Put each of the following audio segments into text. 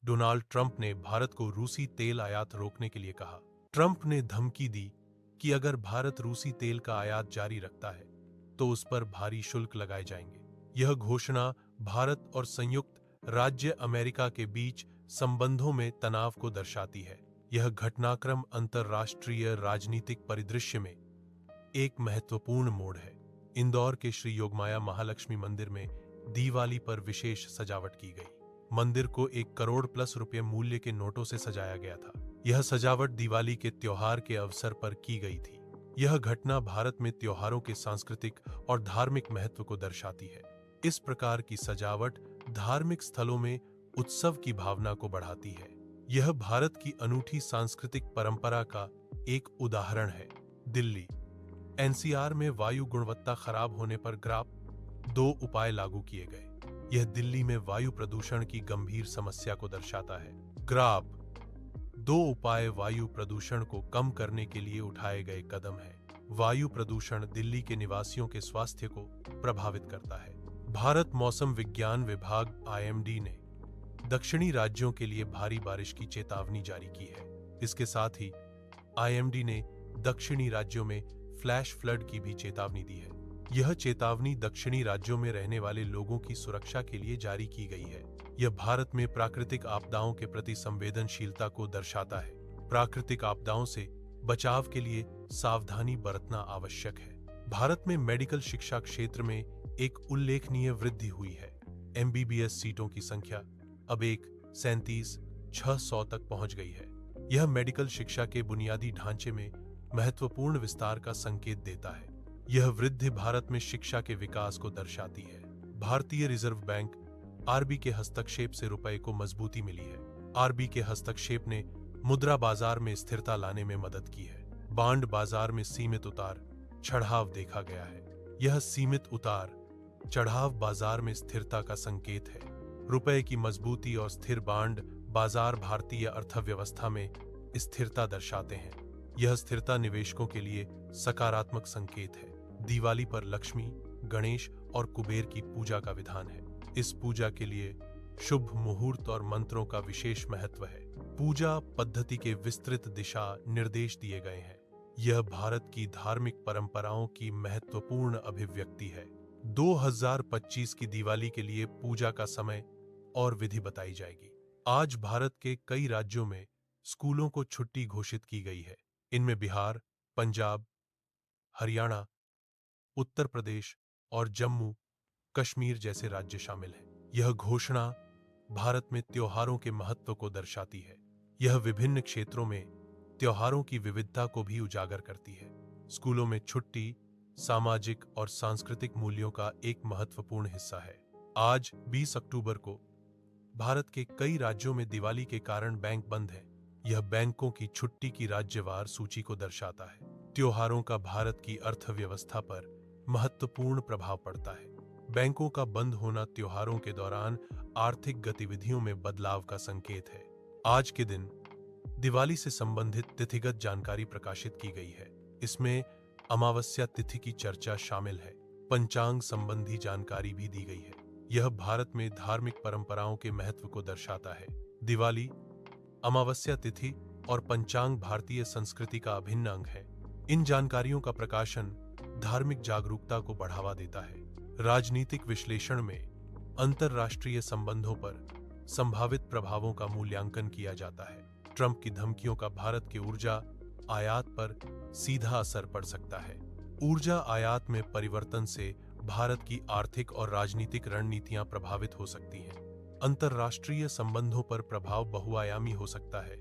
Donald Trump ने भारत को रूसी तेल आयात रोकने के लिए कहा। ट्रंप ने धमकी दी कि अगर भारत रूसी तेल का आयात जारी रखता है तो उस पर भारी शुल्क लगाए जाएंगे। यह घोषणा भारत और संयुक्त राज्य अमेरिका के बीच संबंधों में तनाव को दर्शाती है। यह घटनाक्रम अंतर्राष्ट्रीय राजनीतिक परिदृश्य में एक महत्वपूर्ण मोड़ है। इंदौर के श्री योगमाया महालक्ष्मी मंदिर में दिवाली पर विशेष सजावट की गई। मंदिर को 1 करोड़ प्लस रुपए मूल्य के नोटों से सजाया गया था। यह सजावट दिवाली के त्योहार के अवसर पर की गई थी। यह घटना भारत में त्योहारों के सांस्कृतिक और धार्मिक महत्व को दर्शाती है। इस प्रकार की सजावट धार्मिक स्थलों में उत्सव की भावना को बढ़ाती है। यह भारत की अनूठी सांस्कृतिक परंपरा का एक उदाहरण है। दिल्ली एनसीआर में वायु गुणवत्ता खराब होने पर ग्राप 2 उपाय लागू किए गए। यह दिल्ली में वायु प्रदूषण की गंभीर समस्या को दर्शाता है। ग्राप 2 उपाय वायु प्रदूषण को कम करने के लिए उठाए गए कदम हैं। वायु प्रदूषण दिल्ली के निवासियों के स्वास्थ्य को प्रभावित करता है। भारत मौसम विज्ञान विभाग (IMD) ने दक्षिणी राज्यों के लिए भारी बारिश की चेतावनी जारी की है। इसके साथ ही IMD ने दक्षिणी राज्यों में फ्लैश फ्लड की भी चेतावनी दी है। यह चेतावनी दक्षिणी राज्यों में रहने वाले लोगों की सुरक्षा के लिए जारी की गई है। यह भारत में प्राकृतिक आपदाओं के प्रति संवेदनशीलता को दर्शाता है। प्राकृतिक आपदाओं से बचाव के लिए सावधानी बरतना आवश्यक है। भारत में मेडिकल शिक्षा क्षेत्र में एक उल्लेखनीय वृद्धि हुई है। MBBS सीटों की संख्या अब 37,600 तक पहुंच गई है। यह मेडिकल शिक्षा के बुनियादी ढांचे में महत्वपूर्ण विस्तार का संकेत देता है। यह वृद्धि भारत में शिक्षा के विकास को दर्शाती है। भारतीय रिजर्व बैंक RB के हस्तक्षेप से रुपए को मजबूती मिली है। RB के हस्तक्षेप ने मुद्रा बाजार में स्थिरता लाने में मदद की है। बांड बाजार में सीमित उतार चढ़ाव देखा गया है। यह सीमित उतार चढ़ाव बाजार में स्थिरता का संकेत है। रुपए की मजबूती और स्थिर बांड बाजार भारतीय अर्थव्यवस्था में स्थिरता दर्शाते हैं। यह स्थिरता निवेशकों के लिए सकारात्मक संकेत है। दिवाली पर लक्ष्मी, गणेश और कुबेर की पूजा का विधान है। इस पूजा के लिए शुभ मुहूर्त और मंत्रों का विशेष महत्व है। पूजा पद्धति के विस्तृत दिशा निर्देश दिए गए हैं। यह भारत की धार्मिक परंपराओं की महत्वपूर्ण अभिव्यक्ति है। 2025 की दिवाली के लिए पूजा का समय और विधि बताई जाएगी। आज भारत के कई राज्यों में स्कूलों को छुट्टी घोषित की गई है। इनमें बिहार, पंजाब, हरियाणा, उत्तर प्रदेश और जम्मू कश्मीर जैसे राज्य शामिल हैं। यह घोषणा भारत में त्योहारों के महत्व को दर्शाती है। यह विभिन्न क्षेत्रों में त्योहारों की विविधता को भी उजागर करती है। स्कूलों में छुट्टी सामाजिक और सांस्कृतिक मूल्यों का एक महत्वपूर्ण हिस्सा है। आज 20 अक्टूबर को भारत के कई राज्यों में दिवाली के कारण बैंक बंद हैं। यह बैंकों की छुट्टी की राज्यवार सूची को दर्शाता है। त्योहारों का भारत की अर्थव्यवस्था पर महत्वपूर्ण प्रभाव पड़ता है। बैंकों का बंद होना त्योहारों के दौरान आर्थिक गतिविधियों में बदलाव का संकेत है। आज के दिन दिवाली से संबंधित तिथिगत जानकारी प्रकाशित की गई है। इसमें अमावस्या तिथि की चर्चा शामिल है। पंचांग संबंधी जानकारी भी दी गई है। यह भारत में धार्मिक परंपराओं के महत्व को दर्शाता है। दिवाली, अमावस्या तिथि और पंचांग भारतीय संस्कृति का अभिन्न अंग है। इन जानकारियों का प्रकाशन धार्मिक जागरूकता को बढ़ावा देता है। राजनीतिक विश्लेषण में अंतर्राष्ट्रीय संबंधों पर संभावित प्रभावों का मूल्यांकन किया जाता है। ट्रंप की धमकियों का भारत के ऊर्जा आयात पर सीधा असर पड़ सकता है। ऊर्जा आयात में परिवर्तन से भारत की आर्थिक और राजनीतिक रणनीतियां प्रभावित हो सकती हैं। अंतर्राष्ट्रीय संबंधों पर प्रभाव बहुआयामी हो सकता है,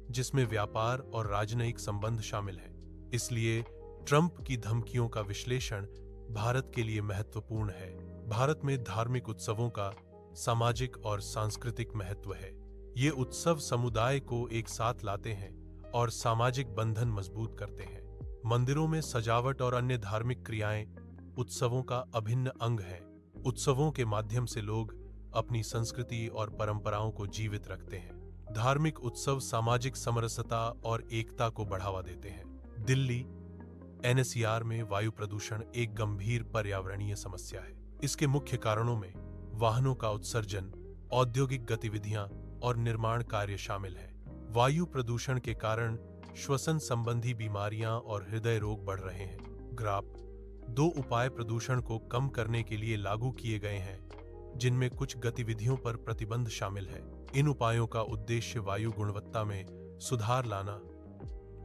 जिसमें व्यापार और राजनयिक संबंध शामिल हैं। इसलिए ट्रंप की धमकियों का विश्लेषण भारत के लिए महत्वपूर्ण है। भारत में धार्मिक उत्सवों का सामाजिक और सांस्कृतिक महत्व है। ये उत्सव समुदाय को एक साथ लाते हैं और सामाजिक बंधन मजबूत करते हैं। मंदिरों में सजावट और अन्य धार्मिक क्रियाएं उत्सवों का अभिन्न अंग हैं। उत्सवों के माध्यम से लोग अपनी संस्कृति और परंपराओं को जीवित रखते हैं। धार्मिक उत्सव सामाजिक समरसता और एकता को बढ़ावा देते हैं। दिल्ली NCR में वायु प्रदूषण एक गंभीर पर्यावरणीय समस्या है। इसके मुख्य कारणों में वाहनों का उत्सर्जन, औद्योगिक गतिविधियां, और निर्माण कार्य शामिल है। वायु प्रदूषण के कारण श्वसन संबंधी बीमारियां और हृदय रोग बढ़ रहे हैं। ग्राफ 2 उपाय प्रदूषण को कम करने के लिए लागू किए गए हैं, जिनमें कुछ गतिविधियों पर प्रतिबंध शामिल है। इन उपायों का उद्देश्य वायु गुणवत्ता में सुधार लाना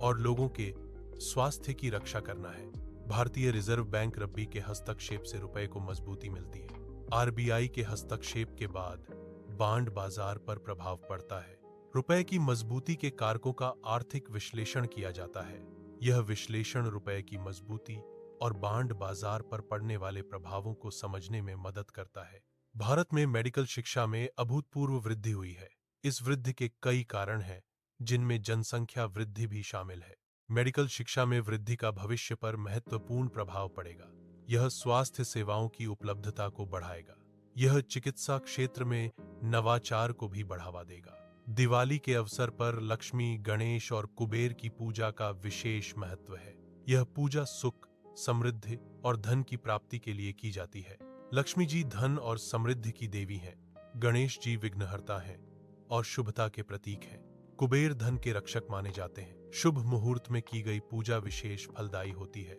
और लोगों के स्वास्थ्य की रक्षा करना है। भारतीय रिजर्व बैंक रब्बी के हस्तक्षेप से रुपए को मजबूती मिलती है। आरबीआई के हस्तक्षेप के बाद बांड बाजार पर प्रभाव पड़ता है। रुपए की मजबूती के कारकों का आर्थिक विश्लेषण किया जाता है। यह विश्लेषण रुपए की मजबूती और बांड बाजार पर पड़ने वाले प्रभावों को समझने में मदद करता है। भारत में मेडिकल शिक्षा में अभूतपूर्व वृद्धि हुई है। इस वृद्धि के कई कारण हैं, जिनमें जनसंख्या वृद्धि भी शामिल है। मेडिकल शिक्षा में वृद्धि का भविष्य पर महत्वपूर्ण प्रभाव पड़ेगा। यह स्वास्थ्य सेवाओं की उपलब्धता को बढ़ाएगा। यह चिकित्सा क्षेत्र में नवाचार को भी बढ़ावा देगा। दिवाली के अवसर पर लक्ष्मी, गणेश और कुबेर की पूजा का विशेष महत्व है। यह पूजा सुख, समृद्धि और धन की प्राप्ति के लिए की जाती है। लक्ष्मी जी धन और समृद्धि की देवी हैं। गणेश जी विघ्नहर्ता हैं और शुभता के प्रतीक हैं। कुबेर धन के रक्षक माने जाते हैं। शुभ मुहूर्त में की गई पूजा विशेष फलदायी होती है।